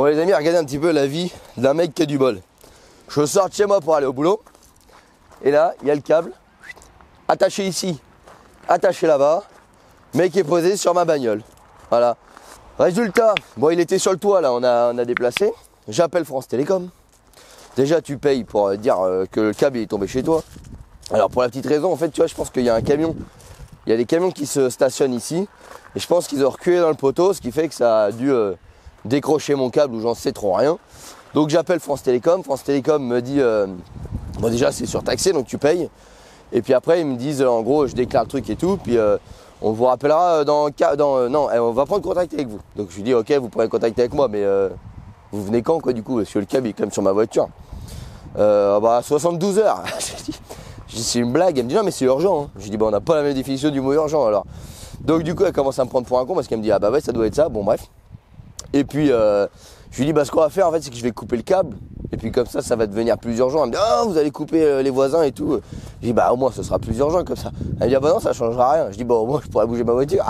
Bon les amis, regardez un petit peu la vie d'un mec qui a du bol. Je sors de chez moi pour aller au boulot. Et là, il y a le câble attaché ici, attaché là-bas, mais qui est posé sur ma bagnole. Voilà. Résultat, bon il était sur le toit là, on a déplacé. J'appelle France Télécom. Déjà tu payes pour dire que le câble est tombé chez toi. Alors pour la petite raison, en fait tu vois, je pense qu'il y a un camion. Il y a des camions qui se stationnent ici. Et je pense qu'ils ont reculé dans le poteau, ce qui fait que ça a dû décrocher mon câble ou j'en sais trop rien. Donc j'appelle France Télécom. France Télécom me dit, bon déjà c'est surtaxé donc tu payes. Et puis après ils me disent en gros je déclare le truc et tout. Puis on vous rappellera non, on va prendre contact avec vous. Donc je lui dis ok vous prenez contact avec moi mais vous venez quand quoi du coup parce que le câble est quand même sur ma voiture. 72 heures. Je dis c'est une blague. Elle me dit non mais c'est urgent. Hein. Je lui dis on n'a pas la même définition du mot urgent alors. Donc du coup elle commence à me prendre pour un con parce qu'elle me dit ah bah ouais ça doit être ça. Bon bref. Et puis je lui dis bah ce qu'on va faire en fait c'est que je vais couper le câble. Et puis comme ça va devenir plus urgent. Elle me dit ah vous allez couper les voisins et tout. Je dis bah au moins ce sera plus urgent comme ça. Elle me dit ah bah non ça changera rien. Je dis bon au moins je pourrais bouger ma voiture.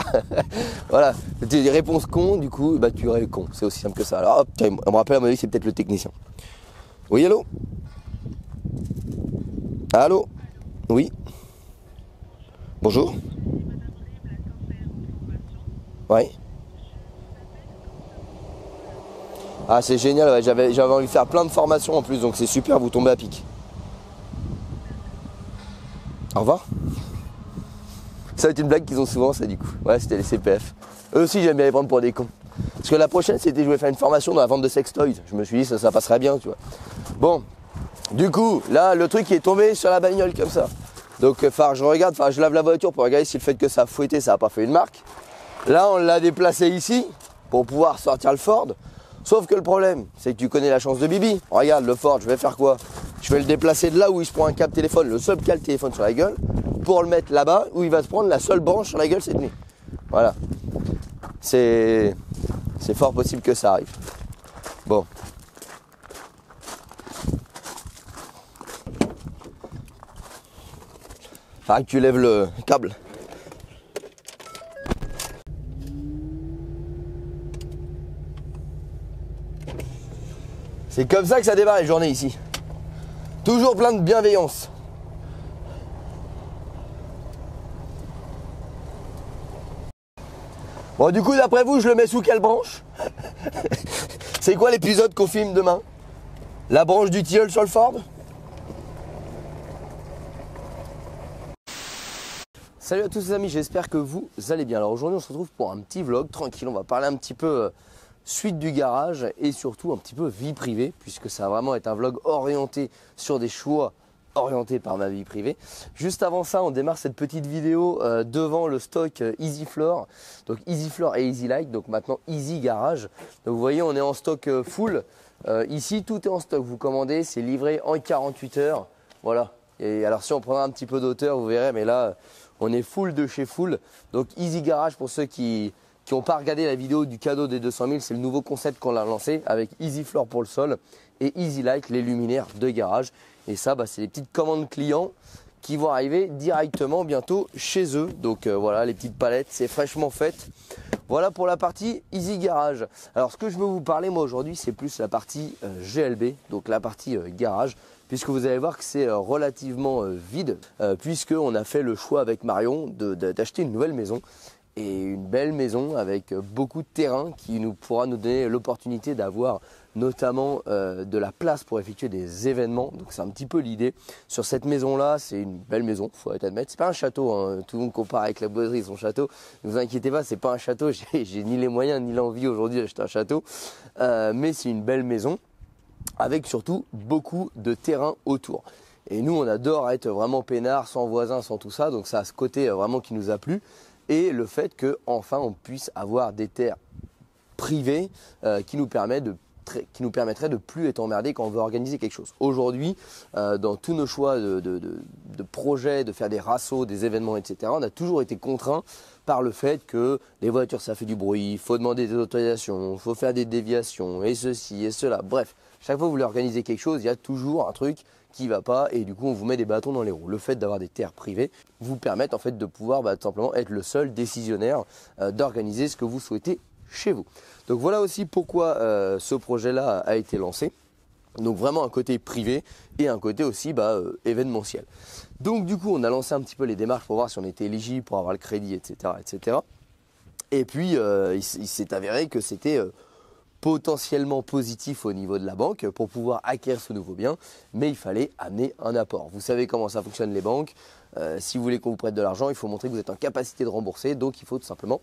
Voilà. C'était des réponses cons du coup bah tu es con. C'est aussi simple que ça. Alors hop, tiens, on me rappelle à mon avis c'est peut-être le technicien. Oui allô. Allô. Oui. Bonjour. Ouais. Ah c'est génial, ouais. J'avais envie de faire plein de formations en plus, donc c'est super, vous tombez à pic. Au revoir. Ça va être une blague qu'ils ont souvent ça du coup. Ouais c'était les CPF. Eux aussi j'aime bien les prendre pour des cons. Parce que la prochaine c'était je voulais faire une formation dans la vente de sextoys. Je me suis dit ça passerait bien tu vois. Bon, du coup là le truc est tombé sur la bagnole comme ça. Donc je lave la voiture pour regarder si le fait que ça a fouetté ça n'a pas fait une marque. Là on l'a déplacé ici pour pouvoir sortir le Ford. Sauf que le problème, c'est que tu connais la chance de Bibi. Regarde le Ford, je vais faire quoi? Je vais le déplacer de là où je prends un câble téléphone, le seul câble téléphone sur la gueule, pour le mettre là-bas où il va se prendre la seule branche sur la gueule cette nuit. Voilà. C'est fort possible que ça arrive. Bon. Faudra que tu lèves le câble. C'est comme ça que ça démarre les journées ici. Toujours plein de bienveillance. Bon du coup d'après vous je le mets sous quelle branche? C'est quoi l'épisode qu'on filme demain? La branche du tilleul sur le Ford? Salut à tous les amis, j'espère que vous allez bien. Alors aujourd'hui on se retrouve pour un petit vlog tranquille, on va parler un petit peu suite du garage et surtout un petit peu vie privée puisque ça va vraiment être un vlog orienté sur des choix orientés par ma vie privée. Juste avant ça, on démarre cette petite vidéo devant le stock Easy Floor. Donc Easy Floor et Easy Light, donc maintenant Easy Garage. Donc vous voyez, on est en stock full. Ici, tout est en stock. Vous commandez, c'est livré en 48 heures. Voilà. Et alors si on prendra un petit peu d'auteur, vous verrez, mais là, on est full de chez full. Donc Easy Garage pour ceux qui n'ont pas regardé la vidéo du cadeau des 200 000, c'est le nouveau concept qu'on a lancé avec Easy Floor pour le sol et Easy Light, les luminaires de garage. Et ça, c'est les petites commandes clients qui vont arriver directement bientôt chez eux. Donc voilà, les petites palettes, c'est fraîchement fait. Voilà pour la partie Easy Garage. Alors ce que je veux vous parler moi aujourd'hui, c'est plus la partie GLB, donc la partie garage. Puisque vous allez voir que c'est relativement vide, puisqu'on a fait le choix avec Marion d'acheter une nouvelle maison. Et une belle maison avec beaucoup de terrain qui pourra nous donner l'opportunité d'avoir notamment de la place pour effectuer des événements. Donc c'est un petit peu l'idée. Sur cette maison-là, c'est une belle maison, il faut admettre. C'est pas un château, hein. Tout le monde compare avec la Boiserie son château. Ne vous inquiétez pas, c'est pas un château. J'ai ni les moyens ni l'envie aujourd'hui d'acheter un château. Mais c'est une belle maison avec surtout beaucoup de terrain autour. Et nous, on adore être vraiment peinards, sans voisins, sans tout ça. Donc ça a ce côté vraiment qui nous a plu. Et le fait qu'enfin on puisse avoir des terres privées qui nous permettraient de plus être emmerdés quand on veut organiser quelque chose. Aujourd'hui, dans tous nos choix de projets, de faire des rassos, des événements, etc., on a toujours été contraints par le fait que les voitures ça fait du bruit, il faut demander des autorisations, il faut faire des déviations et ceci et cela. Bref, chaque fois que vous voulez organiser quelque chose, il y a toujours un truc qui va pas et du coup on vous met des bâtons dans les roues. Le fait d'avoir des terres privées vous permet en fait de pouvoir tout simplement être le seul décisionnaire d'organiser ce que vous souhaitez chez vous. Donc voilà aussi pourquoi ce projet-là a été lancé. Donc vraiment un côté privé et un côté aussi événementiel. Donc du coup on a lancé un petit peu les démarches pour voir si on était éligible pour avoir le crédit, etc. etc. Et puis il s'est avéré que c'était potentiellement positif au niveau de la banque pour pouvoir acquérir ce nouveau bien, mais il fallait amener un apport. Vous savez comment ça fonctionne les banques, si vous voulez qu'on vous prête de l'argent, il faut montrer que vous êtes en capacité de rembourser, donc il faut tout simplement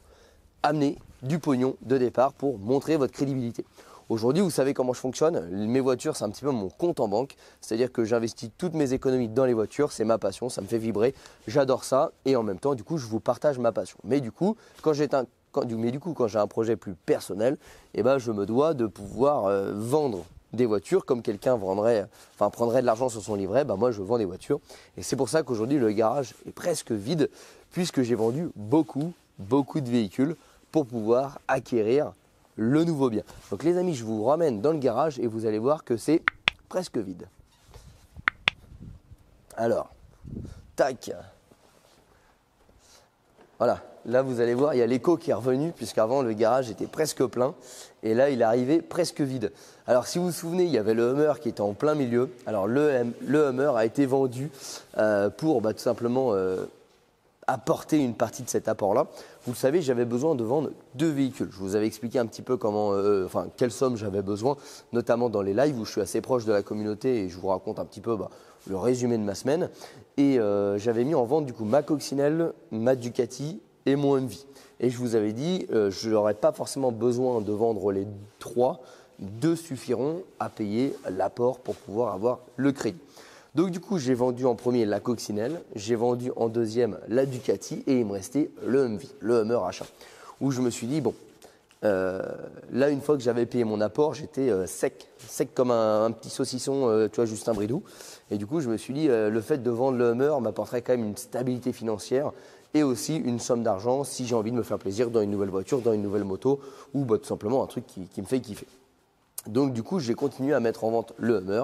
amener du pognon de départ pour montrer votre crédibilité. Aujourd'hui, vous savez comment je fonctionne. Mes voitures, c'est un petit peu mon compte en banque. C'est-à-dire que j'investis toutes mes économies dans les voitures. C'est ma passion, ça me fait vibrer. J'adore ça. Et en même temps, du coup, je vous partage ma passion. Mais du coup, quand j'ai un projet plus personnel, je me dois de pouvoir vendre des voitures comme quelqu'un prendrait de l'argent sur son livret. Moi, je vends des voitures. Et c'est pour ça qu'aujourd'hui, le garage est presque vide puisque j'ai vendu beaucoup de véhicules pour pouvoir acquérir le nouveau bien. Donc les amis, je vous ramène dans le garage et vous allez voir que c'est presque vide. Alors, tac. Voilà, là vous allez voir, il y a l'écho qui est revenu puisqu'avant le garage était presque plein et là il est arrivé presque vide. Alors si vous vous souvenez, il y avait le Hummer qui était en plein milieu. Alors le Hummer a été vendu pour tout simplement apporter une partie de cet apport-là. Vous le savez, j'avais besoin de vendre 2 véhicules. Je vous avais expliqué un petit peu quelle somme j'avais besoin, notamment dans les lives où je suis assez proche de la communauté et je vous raconte un petit peu le résumé de ma semaine. Et j'avais mis en vente du coup ma Coccinelle, ma Ducati et mon MV. Et je vous avais dit, je n'aurais pas forcément besoin de vendre les 3, 2 suffiront à payer l'apport pour pouvoir avoir le crédit. Donc du coup, j'ai vendu en premier la Coccinelle, j'ai vendu en deuxième la Ducati et il me restait le MV, le Hummer achat. Où je me suis dit, là une fois que j'avais payé mon apport, j'étais sec comme un petit saucisson, Justin Bridou. Et du coup, je me suis dit, le fait de vendre le Hummer m'apporterait quand même une stabilité financière et aussi une somme d'argent si j'ai envie de me faire plaisir dans une nouvelle voiture, dans une nouvelle moto ou tout simplement un truc qui me fait kiffer. Donc du coup, j'ai continué à mettre en vente le Hummer.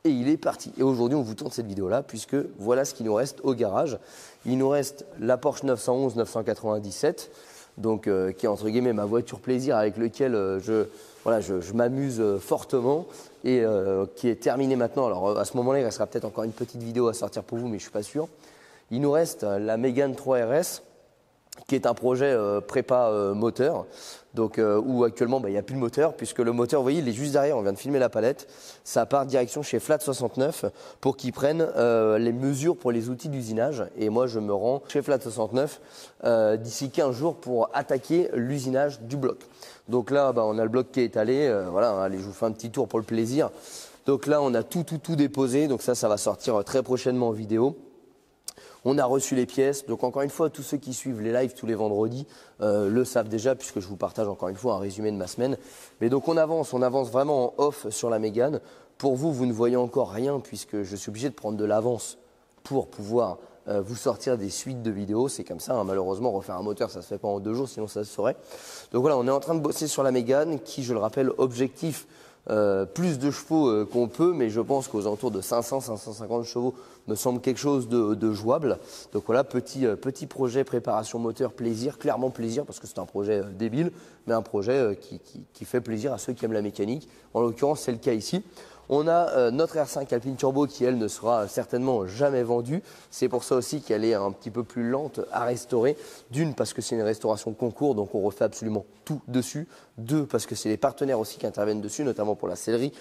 Et il est parti. Et aujourd'hui, on vous tourne cette vidéo-là puisque voilà ce qu'il nous reste au garage. Il nous reste la Porsche 911 997, donc qui est entre guillemets ma voiture plaisir avec laquelle je m'amuse fortement et qui est terminée maintenant. Alors à ce moment-là, il restera peut-être encore une petite vidéo à sortir pour vous, mais je ne suis pas sûr. Il nous reste la Mégane 3 RS qui est un projet prépa moteur, donc où actuellement il n'y a plus de moteur puisque le moteur, vous voyez, il est juste derrière, on vient de filmer la palette. Ça part direction chez Flat 69 pour qu'ils prennent les mesures pour les outils d'usinage et moi je me rends chez Flat 69 d'ici 15 jours pour attaquer l'usinage du bloc. Donc là on a le bloc qui est étalé, allez, je vous fais un petit tour pour le plaisir. Donc là on a tout déposé, donc ça va sortir très prochainement en vidéo. On a reçu les pièces, donc encore une fois, tous ceux qui suivent les lives tous les vendredis le savent déjà puisque je vous partage encore une fois un résumé de ma semaine. Mais donc on avance vraiment en off sur la Mégane. Pour vous, vous ne voyez encore rien puisque je suis obligé de prendre de l'avance pour pouvoir vous sortir des suites de vidéos. C'est comme ça, malheureusement, refaire un moteur, ça ne se fait pas en 2 jours, sinon ça se saurait. Donc voilà, on est en train de bosser sur la Mégane qui, je le rappelle, objectif plus de chevaux qu'on peut, mais je pense qu'aux alentours de 500-550 chevaux me semble quelque chose de jouable. Donc voilà, petit projet préparation moteur plaisir, clairement plaisir parce que c'est un projet débile, mais un projet qui fait plaisir à ceux qui aiment la mécanique. En l'occurrence, c'est le cas ici. On a notre R5 Alpine Turbo qui, elle, ne sera certainement jamais vendue. C'est pour ça aussi qu'elle est un petit peu plus lente à restaurer. D'une, parce que c'est une restauration concours, donc on refait absolument tout dessus. 2, parce que c'est les partenaires aussi qui interviennent dessus, notamment pour la sellerie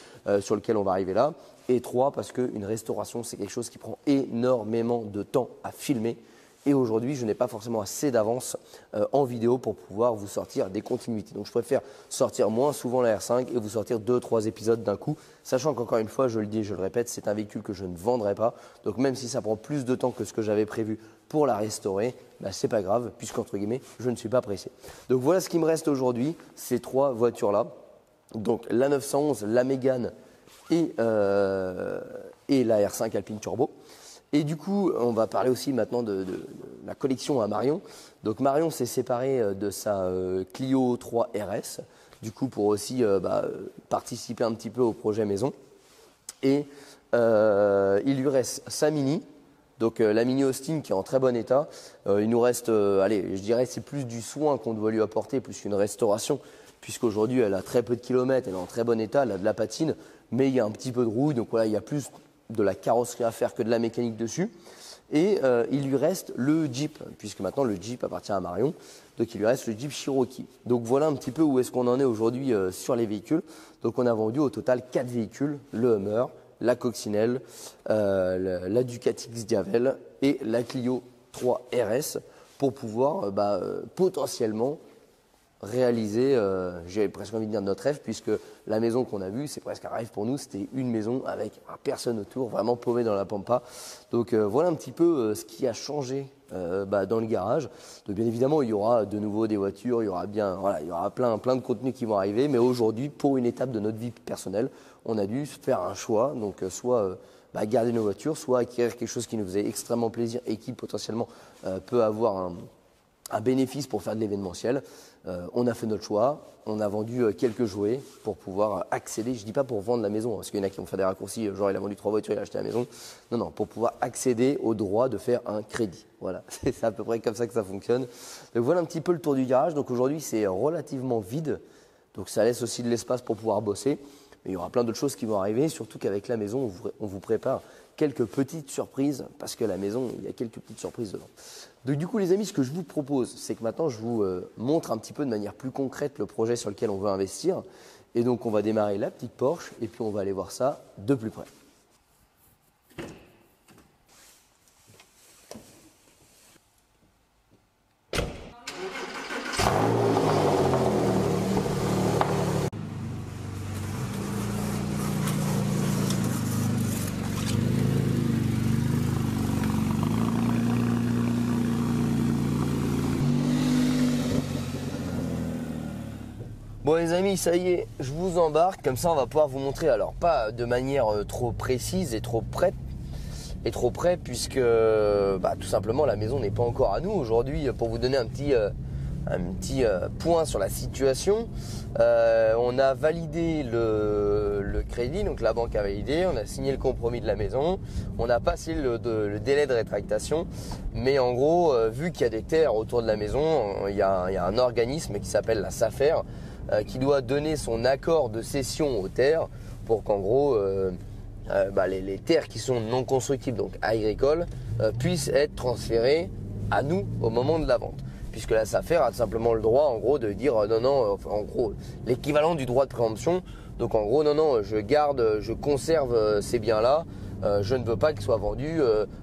sur lequel on va arriver là. Et 3, parce qu'une restauration, c'est quelque chose qui prend énormément de temps à filmer. Et aujourd'hui, je n'ai pas forcément assez d'avance en vidéo pour pouvoir vous sortir des continuités. Donc je préfère sortir moins souvent la R5 et vous sortir 2-3 épisodes d'un coup, sachant qu'encore une fois, je le dis et je le répète, c'est un véhicule que je ne vendrai pas. Donc même si ça prend plus de temps que ce que j'avais prévu pour la restaurer, c'est pas grave, puisqu'entre guillemets, je ne suis pas pressé. Donc voilà ce qui me reste aujourd'hui, ces 3 voitures-là. Donc la 911, la Mégane et la R5 Alpine Turbo. Et du coup, on va parler aussi maintenant de la collection à Marion. Donc Marion s'est séparée de sa Clio 3 RS, du coup pour aussi participer un petit peu au projet maison. Et il lui reste sa Mini, Donc la Mini Austin qui est en très bon état. Il nous reste, allez, je dirais c'est plus du soin qu'on doit lui apporter, plus qu'une restauration, puisqu'aujourd'hui elle a très peu de kilomètres, elle est en très bon état, elle a de la patine, mais il y a un petit peu de rouille, donc voilà, il y a plus de la carrosserie à faire que de la mécanique dessus. Et il lui reste le Jeep, puisque maintenant le Jeep appartient à Marion, donc il lui reste le Jeep Cherokee. Donc voilà un petit peu où est-ce qu'on en est aujourd'hui sur les véhicules. Donc on a vendu au total 4 véhicules, le Hummer, la Coccinelle, la Ducati X-Diavel et la Clio 3 RS pour pouvoir potentiellement réaliser, j'ai presque envie de dire notre rêve, puisque la maison qu'on a vue, c'est presque un rêve pour nous, c'était une maison avec personne autour, vraiment paumé dans la pampa. Donc voilà un petit peu ce qui a changé dans le garage. Donc bien évidemment, il y aura de nouveau des voitures, il y aura plein de contenus qui vont arriver, mais aujourd'hui, pour une étape de notre vie personnelle, on a dû faire un choix, donc soit garder nos voitures, soit acquérir quelque chose qui nous faisait extrêmement plaisir et qui potentiellement peut avoir un bénéfice pour faire de l'événementiel. On a fait notre choix, on a vendu quelques jouets pour pouvoir accéder, je ne dis pas pour vendre la maison, parce qu'il y en a qui vont faire des raccourcis, genre il a vendu 3 voitures, il a acheté la maison. Non, pour pouvoir accéder au droit de faire un crédit. Voilà, c'est à peu près comme ça que ça fonctionne. Donc voilà un petit peu le tour du garage. Donc aujourd'hui c'est relativement vide, donc ça laisse aussi de l'espace pour pouvoir bosser. Mais il y aura plein d'autres choses qui vont arriver, surtout qu'avec la maison, on vous prépare quelques petites surprises, parce que la maison, il y a quelques petites surprises dedans. Donc du coup les amis, ce que je vous propose, c'est que maintenant je vous montre un petit peu de manière plus concrète le projet sur lequel on veut investir. Et donc on va démarrer la petite Porsche et puis on va aller voir ça de plus près. Bon les amis, ça y est, je vous embarque, comme ça on va pouvoir vous montrer, alors pas de manière trop précise et trop près, puisque tout simplement la maison n'est pas encore à nous aujourd'hui. Pour vous donner un petit point sur la situation, on a validé le crédit, donc la banque a validé, on a signé le compromis de la maison, on a passé le délai de rétractation, mais en gros, vu qu'il y a des terres autour de la maison, il y a un organisme qui s'appelle la SAFER, qui doit donner son accord de cession aux terres pour qu'en gros les terres qui sont non constructibles, donc agricoles, puissent être transférées à nous au moment de la vente. Puisque la SAFER a simplement le droit en gros de dire non, en gros l'équivalent du droit de préemption. Donc en gros non, je conserve ces biens-là. Je ne veux pas qu'ils soient vendus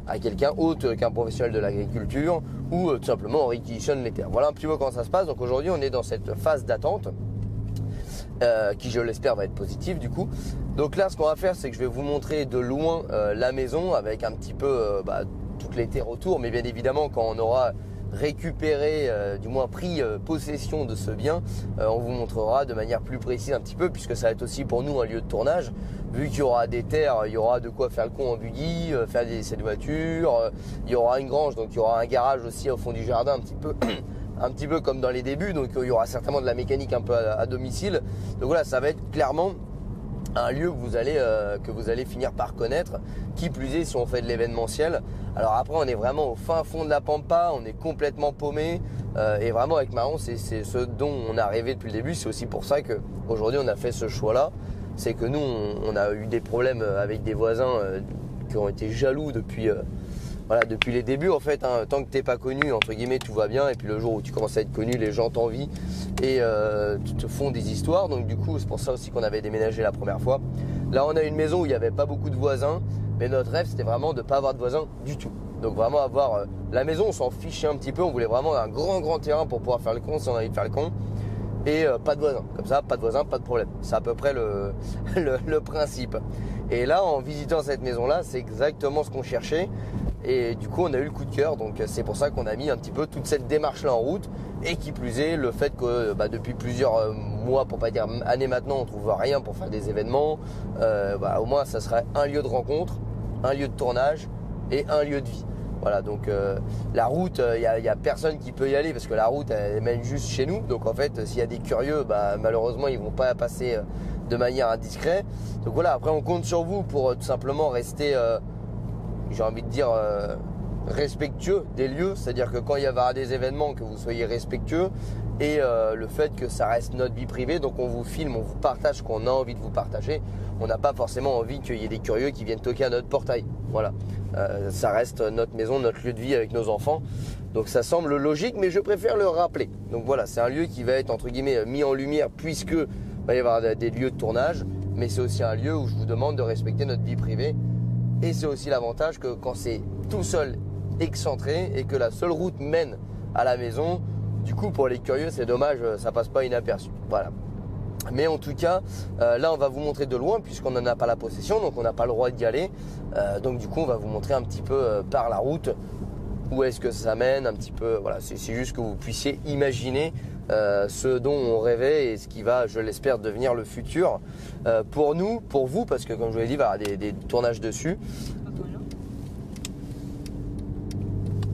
à quelqu'un autre qu'un professionnel de l'agriculture ou tout simplement on réquisitionne les terres. Voilà un petit peu comment ça se passe. Donc aujourd'hui on est dans cette phase d'attente qui je l'espère va être positive du coup. Donc là ce qu'on va faire c'est que je vais vous montrer de loin la maison avec un petit peu toutes les terres autour, mais bien évidemment quand on aura récupéré, du moins pris possession de ce bien, on vous montrera de manière plus précise un petit peu, puisque ça va être aussi pour nous un lieu de tournage, vu qu'il y aura des terres, il y aura de quoi faire le con en buggy, faire des essais de voiture, il y aura une grange, donc il y aura un garage aussi au fond du jardin un petit peu comme dans les débuts, donc il y aura certainement de la mécanique un peu à domicile. Donc voilà, ça va être clairement un lieu que vous allez finir par connaître, qui plus est si on fait de l'événementiel. Alors après on est vraiment au fin fond de la pampa, on est complètement paumé et vraiment avec Marion c'est ce dont on a rêvé depuis le début. C'est aussi pour ça qu'aujourd'hui on a fait ce choix là, c'est que nous on a eu des problèmes avec des voisins qui ont été jaloux depuis les débuts en fait, hein. Tant que t'es pas connu entre guillemets tout va bien, et puis le jour où tu commences à être connu, les gens t'envient et te font des histoires. Donc du coup c'est pour ça aussi qu'on avait déménagé la première fois. Là on a une maison où il n'y avait pas beaucoup de voisins, mais notre rêve c'était vraiment de ne pas avoir de voisins du tout. Donc vraiment avoir la maison, on s'en fichait un petit peu, on voulait vraiment un grand terrain pour pouvoir faire le con si on a envie de faire le con. Et pas de voisins, comme ça, pas de voisins, pas de problème. C'est à peu près le principe. Et là, en visitant cette maison-là, c'est exactement ce qu'on cherchait. Et du coup, on a eu le coup de cœur. Donc c'est pour ça qu'on a mis un petit peu toute cette démarche-là en route. Et qui plus est, le fait que depuis plusieurs mois, pour pas dire années maintenant, on ne trouve rien pour faire des événements. Au moins, ça serait un lieu de rencontre, un lieu de tournage et un lieu de vie. Voilà, donc la route, il y a personne qui peut y aller parce que la route elle mène juste chez nous. Donc en fait, s'il y a des curieux, malheureusement ils vont pas passer de manière indiscrète. Donc voilà, après on compte sur vous pour tout simplement rester j'ai envie de dire, respectueux des lieux, c'est-à-dire que quand il y aura des événements, que vous soyez respectueux, et le fait que ça reste notre vie privée, donc on vous filme, on vous partage ce qu'on a envie de vous partager. On n'a pas forcément envie qu'il y ait des curieux qui viennent toquer à notre portail. Voilà, ça reste notre maison, notre lieu de vie avec nos enfants. Donc ça semble logique, mais je préfère le rappeler. Donc voilà, c'est un lieu qui va être entre guillemets mis en lumière puisque va y avoir des lieux de tournage, mais c'est aussi un lieu où je vous demande de respecter notre vie privée. Et c'est aussi l'avantage que quand c'est tout seul, excentré, et que la seule route mène à la maison, du coup pour les curieux c'est dommage, ça passe pas inaperçu. Voilà. Mais en tout cas, là on va vous montrer de loin puisqu'on n'en a pas la possession, donc on n'a pas le droit d'y aller. Donc du coup on va vous montrer un petit peu par la route où est-ce que ça mène, un petit peu. Voilà, c'est juste que vous puissiez imaginer ce dont on rêvait et ce qui va, je l'espère, devenir le futur pour nous, pour vous, parce que comme je vous l'ai dit, il va y avoir des tournages dessus.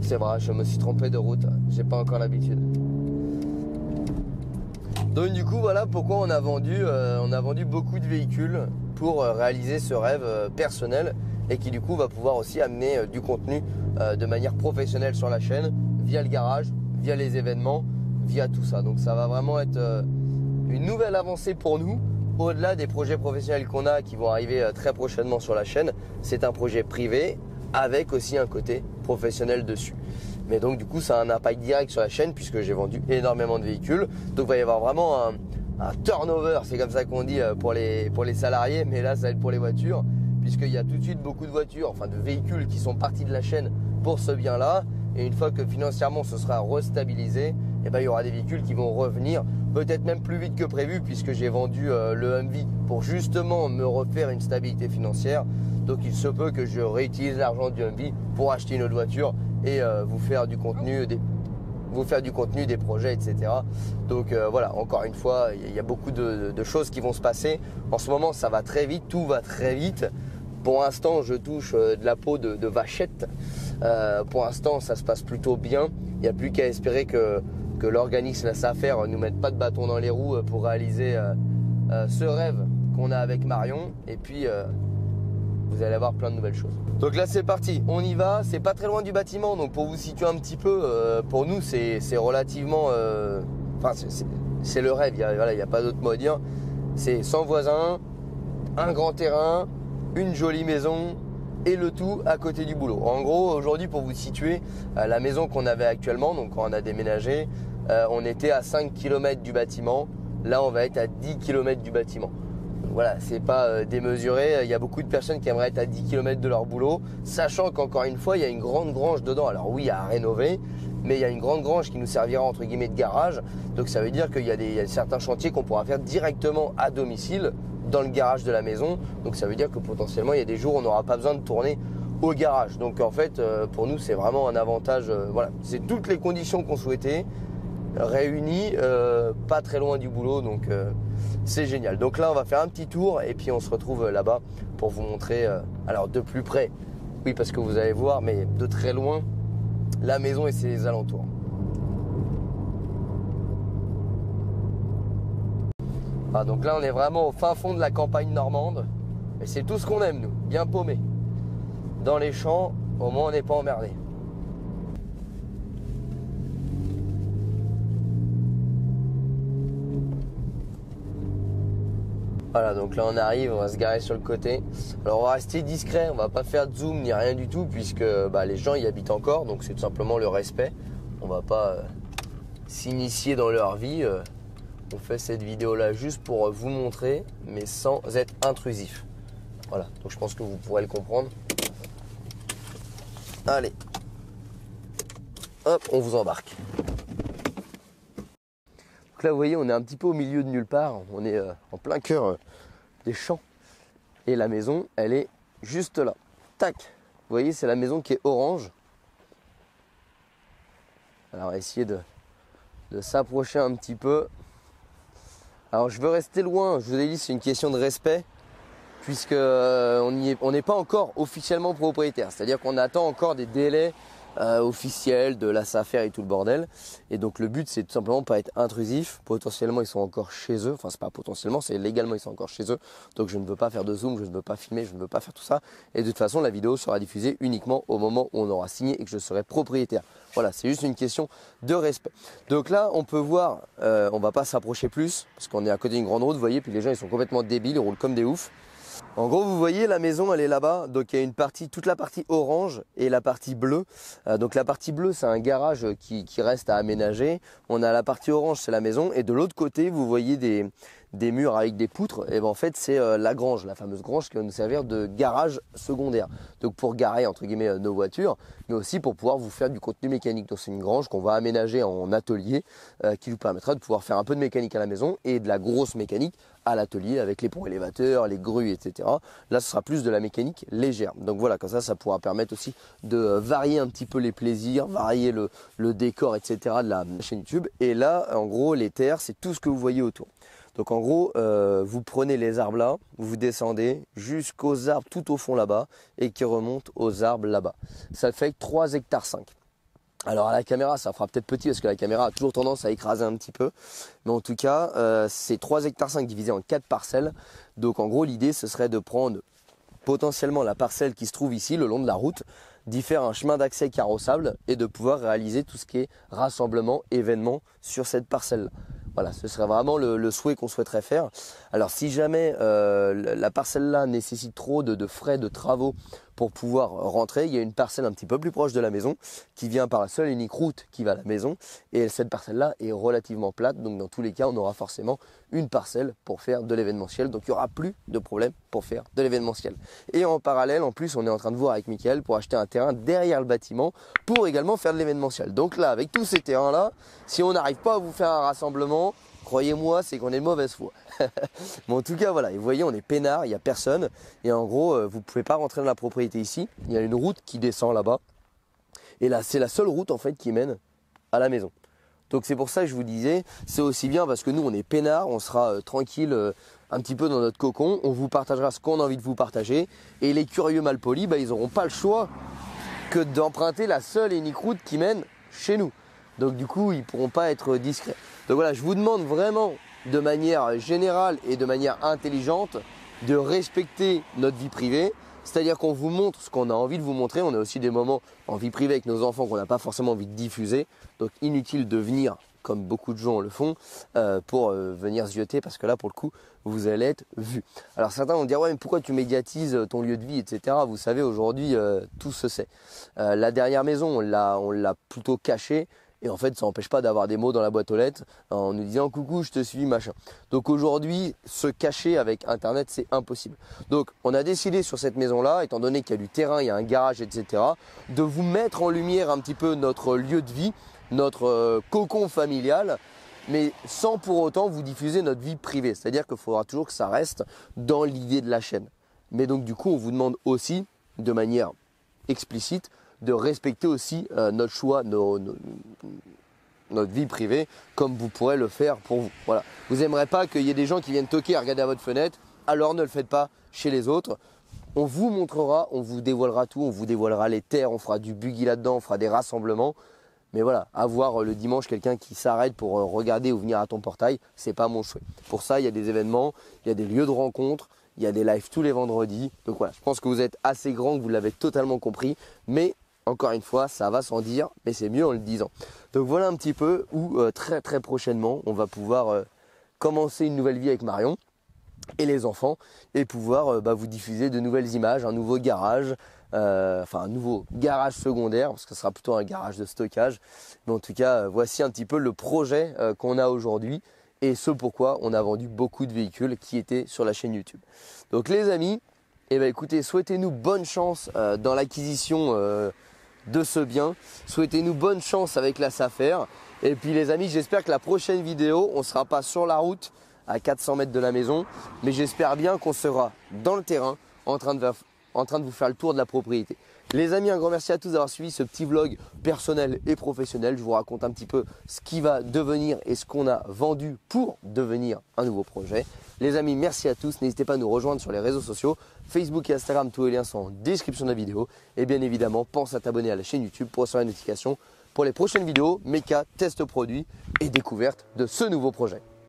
C'est vrai, je me suis trompé de route, j'ai pas encore l'habitude. Donc du coup voilà pourquoi on a vendu beaucoup de véhicules pour réaliser ce rêve personnel et qui du coup va pouvoir aussi amener du contenu de manière professionnelle sur la chaîne via le garage, via les événements, via tout ça. Donc ça va vraiment être une nouvelle avancée pour nous au-delà des projets professionnels qu'on a qui vont arriver très prochainement sur la chaîne. C'est un projet privé avec aussi un côté professionnel dessus. Mais donc du coup ça a un impact direct sur la chaîne puisque j'ai vendu énormément de véhicules. Donc il va y avoir vraiment un turnover, c'est comme ça qu'on dit pour les salariés, mais là ça va être pour les voitures, puisqu'il y a tout de suite beaucoup de voitures, enfin de véhicules qui sont partis de la chaîne pour ce bien-là. Et une fois que financièrement ce sera restabilisé, eh ben, il y aura des véhicules qui vont revenir peut-être même plus vite que prévu puisque j'ai vendu le Humvee pour justement me refaire une stabilité financière. Donc il se peut que je réutilise l'argent du Humvee pour acheter une autre voiture et vous faire du contenu, des projets, etc. Donc voilà, encore une fois, il y a beaucoup de choses qui vont se passer. En ce moment, ça va très vite, tout va très vite. Pour l'instant, je touche de la peau de vachette. Pour l'instant, ça se passe plutôt bien. Il n'y a plus qu'à espérer que l'organisme laisse faire, ne nous mette pas de bâton dans les roues pour réaliser ce rêve qu'on a avec Marion. Et puis, vous allez avoir plein de nouvelles choses. Donc là, c'est parti. On y va. C'est pas très loin du bâtiment. Donc pour vous situer un petit peu, pour nous, c'est relativement... Enfin, c'est le rêve. Il n'y a pas d'autre mot à dire. C'est 100 voisins, un grand terrain, une jolie maison et le tout à côté du boulot. En gros, aujourd'hui, pour vous situer, la maison qu'on avait actuellement, donc quand on a déménagé, on était à 5 km du bâtiment. Là, on va être à 10 km du bâtiment. Donc voilà, c'est pas démesuré. Il y a beaucoup de personnes qui aimeraient être à 10 km de leur boulot, sachant qu'encore une fois, il y a une grande grange dedans. Alors oui, à rénover, mais il y a une grande grange qui nous servira entre guillemets de garage. Donc ça veut dire qu'il y a certains chantiers qu'on pourra faire directement à domicile, dans le garage de la maison. Donc ça veut dire que potentiellement il y a des jours où on n'aura pas besoin de tourner au garage. Donc en fait pour nous c'est vraiment un avantage. Voilà, c'est toutes les conditions qu'on souhaitait réunies, pas très loin du boulot, donc c'est génial. Donc là on va faire un petit tour et puis on se retrouve là-bas pour vous montrer alors de plus près, oui parce que vous allez voir, mais de très loin la maison et ses alentours. Ah, donc là on est vraiment au fin fond de la campagne normande et c'est tout ce qu'on aime nous, bien paumé. Dans les champs, au moins on n'est pas emmerdé. Voilà, donc là on arrive, on va se garer sur le côté. Alors on va rester discret, on va pas faire de zoom ni rien du tout puisque les gens y habitent encore, donc c'est tout simplement le respect. On va pas s'initier dans leur vie. On fait cette vidéo là juste pour vous montrer, mais sans être intrusif. Voilà, donc je pense que vous pourrez le comprendre. Allez, hop, on vous embarque. Donc là, vous voyez, on est un petit peu au milieu de nulle part. On est en plein cœur des champs. Et la maison, elle est juste là. Tac. Vous voyez, c'est la maison qui est orange. Alors, on va essayer de s'approcher un petit peu. Alors je veux rester loin, je vous ai dit c'est une question de respect puisque on n'est pas encore officiellement propriétaire, c'est-à-dire qu'on attend encore des délais officielle de la SAFER et tout le bordel. Et donc le but c'est tout simplement pas être intrusif. Potentiellement ils sont encore chez eux, enfin c'est pas potentiellement, c'est légalement ils sont encore chez eux. Donc je ne veux pas faire de zoom, je ne veux pas filmer, je ne veux pas faire tout ça. Et de toute façon la vidéo sera diffusée uniquement au moment où on aura signé et que je serai propriétaire. Voilà, c'est juste une question de respect. Donc là on peut voir, on va pas s'approcher plus parce qu'on est à côté d'une grande route, vous voyez, puis les gens ils sont complètement débiles, ils roulent comme des oufs. En gros, vous voyez, la maison, elle est là-bas. Donc, il y a une partie, toute la partie orange et la partie bleue. Donc, la partie bleue, c'est un garage qui reste à aménager. On a la partie orange, c'est la maison. Et de l'autre côté, vous voyez des murs avec des poutres. Et ben, en fait, c'est la grange, la fameuse grange qui va nous servir de garage secondaire. Donc, pour garer, entre guillemets, nos voitures, mais aussi pour pouvoir vous faire du contenu mécanique. Donc, c'est une grange qu'on va aménager en atelier qui vous permettra de pouvoir faire un peu de mécanique à la maison et de la grosse mécanique à l'atelier avec les ponts élévateurs, les grues, etc. Là, ce sera plus de la mécanique légère. Donc voilà, comme ça pourra permettre aussi de varier un petit peu les plaisirs, varier le décor, etc. de la chaîne YouTube. Et là, en gros, les terres, c'est tout ce que vous voyez autour. Donc en gros, vous prenez les arbres là, vous descendez jusqu'aux arbres tout au fond là-bas et qui remontent aux arbres là-bas. Ça fait 3,5 hectares. Alors à la caméra, ça fera peut-être petit parce que la caméra a toujours tendance à écraser un petit peu. Mais en tout cas, c'est 3,5 hectares divisé en 4 parcelles. Donc en gros, l'idée, ce serait de prendre potentiellement la parcelle qui se trouve ici, le long de la route, d'y faire un chemin d'accès carrossable et de pouvoir réaliser tout ce qui est rassemblement, événement sur cette parcelle-là. Voilà, ce serait vraiment le souhait qu'on souhaiterait faire. Alors si jamais la parcelle-là nécessite trop de frais de travaux pour pouvoir rentrer, il y a une parcelle un petit peu plus proche de la maison qui vient par la seule et unique route qui va à la maison. Et cette parcelle-là est relativement plate, donc dans tous les cas, on aura forcément une parcelle pour faire de l'événementiel. Donc il n'y aura plus de problème pour faire de l'événementiel. Et en parallèle, en plus, on est en train de voir avec Mickaël pour acheter un terrain derrière le bâtiment pour également faire de l'événementiel. Donc là, avec tous ces terrains-là, si on n'arrive pas à vous faire un rassemblement, croyez-moi, c'est qu'on est de mauvaise foi. Mais en tout cas, voilà, et vous voyez, on est peinard, il n'y a personne. Et en gros, vous ne pouvez pas rentrer dans la propriété ici. Il y a une route qui descend là-bas. Et là, c'est la seule route en fait qui mène à la maison. Donc c'est pour ça que je vous disais, c'est aussi bien parce que nous, on est peinard, on sera tranquille un petit peu dans notre cocon. On vous partagera ce qu'on a envie de vous partager. Et les curieux malpolis, ils n'auront pas le choix que d'emprunter la seule et unique route qui mène chez nous. Donc du coup, ils ne pourront pas être discrets. Donc voilà, je vous demande vraiment de manière générale et de manière intelligente de respecter notre vie privée. C'est-à-dire qu'on vous montre ce qu'on a envie de vous montrer. On a aussi des moments en vie privée avec nos enfants qu'on n'a pas forcément envie de diffuser. Donc inutile de venir, comme beaucoup de gens le font, pour venir zioter parce que là, pour le coup, vous allez être vu. Alors certains vont dire, ouais, mais pourquoi tu médiatises ton lieu de vie, etc. Vous savez, aujourd'hui, tout se sait. La dernière maison, on l'a plutôt cachée. Et en fait, ça n'empêche pas d'avoir des mots dans la boîte aux lettres en nous disant coucou, je te suis, machin. Donc aujourd'hui, se cacher avec Internet, c'est impossible. Donc on a décidé sur cette maison-là, étant donné qu'il y a du terrain, il y a un garage, etc., de vous mettre en lumière un petit peu notre lieu de vie, notre cocon familial, mais sans pour autant vous diffuser notre vie privée. C'est-à-dire qu'il faudra toujours que ça reste dans l'idée de la chaîne. Mais donc du coup, on vous demande aussi, de manière explicite, de respecter aussi notre choix, notre vie privée, comme vous pourrez le faire pour vous. Voilà. Vous n'aimerez pas qu'il y ait des gens qui viennent toquer et regarder à votre fenêtre, alors ne le faites pas chez les autres. On vous montrera, on vous dévoilera tout, on vous dévoilera les terres, on fera du buggy là-dedans, on fera des rassemblements. Mais voilà, avoir le dimanche quelqu'un qui s'arrête pour regarder ou venir à ton portail, c'est pas mon souhait. Pour ça, il y a des événements, il y a des lieux de rencontre, il y a des lives tous les vendredis. Donc voilà, je pense que vous êtes assez grand, que vous l'avez totalement compris. Mais encore une fois, ça va sans dire, mais c'est mieux en le disant. Donc voilà un petit peu où très très prochainement, on va pouvoir commencer une nouvelle vie avec Marion et les enfants et pouvoir vous diffuser de nouvelles images, un nouveau garage, un nouveau garage secondaire, parce que ce sera plutôt un garage de stockage. Mais en tout cas, voici un petit peu le projet qu'on a aujourd'hui et ce pourquoi on a vendu beaucoup de véhicules qui étaient sur la chaîne YouTube. Donc les amis, écoutez, souhaitez-nous bonne chance dans l'acquisition de ce bien. Souhaitez-nous bonne chance avec la SAFER. Et puis les amis, j'espère que la prochaine vidéo, on ne sera pas sur la route à 400 mètres de la maison, mais j'espère bien qu'on sera dans le terrain en train de en train de vous faire le tour de la propriété. Les amis, un grand merci à tous d'avoir suivi ce petit vlog personnel et professionnel. Je vous raconte un petit peu ce qui va devenir et ce qu'on a vendu pour devenir un nouveau projet. Les amis, merci à tous. N'hésitez pas à nous rejoindre sur les réseaux sociaux. Facebook et Instagram, tous les liens sont en description de la vidéo. Et bien évidemment, pense à t'abonner à la chaîne YouTube pour recevoir les notifications pour les prochaines vidéos, méca, tests produits et découverte de ce nouveau projet.